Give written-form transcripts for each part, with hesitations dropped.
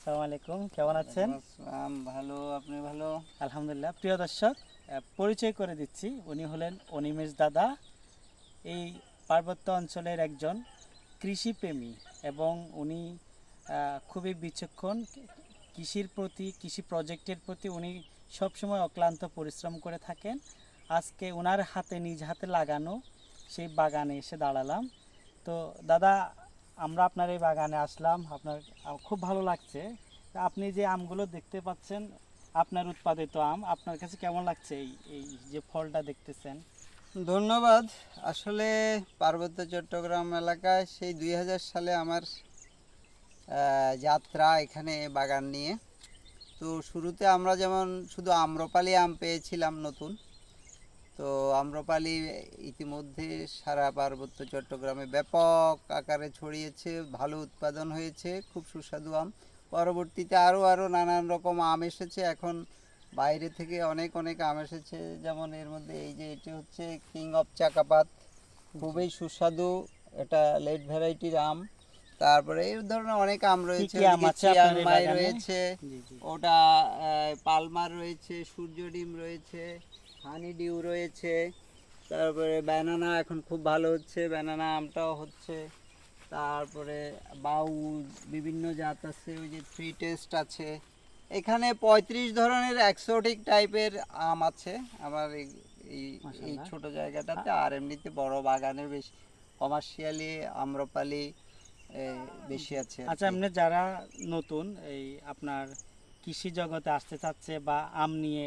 আসসালামু আলাইকুম, কেমন আছেন? ভালো, আপনি ভালো? আলহামদুলিল্লাহ। প্রিয় দর্শক, পরিচয় করে দিচ্ছি, উনি হলেন অনিমেষ দাদা। এই পার্বত্য অঞ্চলের একজন কৃষিপ্রেমী এবং উনি খুবই বিচক্ষণ। কৃষির প্রতি, কৃষি প্রজেক্টের প্রতি উনি সবসময় অক্লান্ত পরিশ্রম করে থাকেন। আজকে ওনার হাতে, নিজ হাতে লাগানো সেই বাগানে এসে দাঁড়ালাম। তো দাদা, আমরা আপনার এই বাগানে আসলাম, আপনার খুব ভালো লাগছে। তা আপনি যে আমগুলো দেখতে পাচ্ছেন, আপনার উৎপাদিত আম, আপনার কাছে কেমন লাগছে এই এই যে ফলটা দেখতেছেন? ধন্যবাদ। আসলে পার্বত্য চট্টগ্রাম এলাকায় সেই 2000 সালে আমার যাত্রা এখানে বাগান নিয়ে। তো শুরুতে আমরা যেমন শুধু আম্রপালি আম পেয়েছিলাম নতুন, তো আম্রপালি ইতিমধ্যে সারা পার্বত্য চট্টগ্রামে ব্যাপক আকারে ছড়িয়েছে, ভালো উৎপাদন হয়েছে, খুব সুস্বাদু আম। পরবর্তীতে আরও নানান রকম আম এসেছে। এখন বাইরে থেকে অনেক অনেক আম এসেছে, যেমন এর মধ্যে এই যে এটি হচ্ছে কিং অফ চাকাপাত, খুবই সুস্বাদু, এটা লেট ভ্যারাইটির আম। তারপরে এই ধরনের অনেক আম রয়েছে, চিয়াংমাই রয়েছে, ওটা পালমার রয়েছে, সূর্যডিম রয়েছে, হানি ডিউ রয়েছে। তারপরে ব্যানানা এখন খুব ভালো হচ্ছে, ব্যানানা আমটাও হচ্ছে। তারপরে বাউ বিভিন্ন জাত আছে, ওই যে থ্রি টেস্ট আছে। এখানে 35 ধরনের এক্সোটিক টাইপের আম আছে আমার এই ছোট জায়গাটাতে। আর এমনিতে বড় বাগানে বেশ কমার্শিয়ালি আম্রপালি বেশি আছে। আচ্ছা, এমনি যারা নতুন এই আপনার কৃষি জগতে আসতে চাচ্ছে বা আম নিয়ে,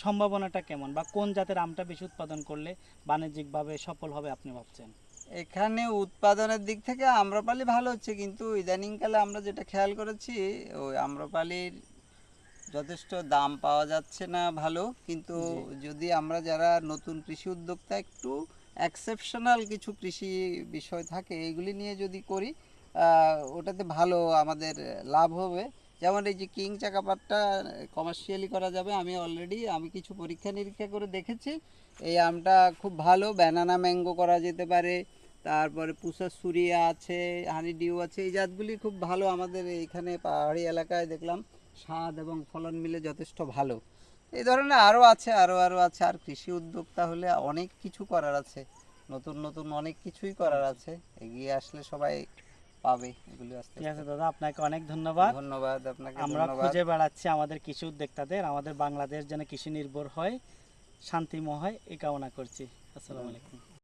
সম্ভাবনাটা কেমন, বা কোন জাতের আমটা বেশি উৎপাদন করলে বাণিজ্যিকভাবে সফল হবে আপনি ভাবছেন? এখানে উৎপাদনের দিক থেকে আম্রপালি ভালো হচ্ছে, কিন্তু ইদানিংকালে আমরা যেটা খেয়াল করেছি, ওই আম্রপালির যথেষ্ট দাম পাওয়া যাচ্ছে না ভালো। কিন্তু যদি আমরা যারা নতুন কৃষি উদ্যোক্তা, একটু এক্সেপশনাল কিছু কৃষি বিষয় থাকে, এইগুলি নিয়ে যদি করি, ওটাতে ভালো আমাদের লাভ হবে। যেমন এই যে কিং চাকাপাতটা কমার্শিয়ালি করা যাবে। আমি কিছু পরীক্ষা নিরীক্ষা করে দেখেছি, এই আমটা খুব ভালো। ব্যানানা ম্যাঙ্গো করা যেতে পারে, তারপরে পুষা সুরিয়া আছে, হানি ডিউ আছে, এই জাতগুলি খুব ভালো। আমাদের এইখানে পাহাড়ি এলাকায় দেখলাম স্বাদ এবং ফলন মিলে যথেষ্ট ভালো। এই ধরনের আরও আছে, আরও আছে। আর কৃষি উদ্যোক্তা হলে অনেক কিছু করার আছে, নতুন নতুন অনেক কিছুই করার আছে। এগিয়ে আসলে সবাই পাবে এগুলি আস্তে ঠিক আছে আস্তে। দাদা, আপনাকে অনেক ধন্যবাদ। ধন্যবাদ আপনাকে। আমরা খুঁজে বেড়াচ্ছি আমাদের কৃষি উদ্যোক্তাদের, আমাদের বাংলাদেশ যেন কৃষি নির্ভর হয়, শান্তিময় হয়, এই কামনা করছি। আসসালামু আলাইকুম।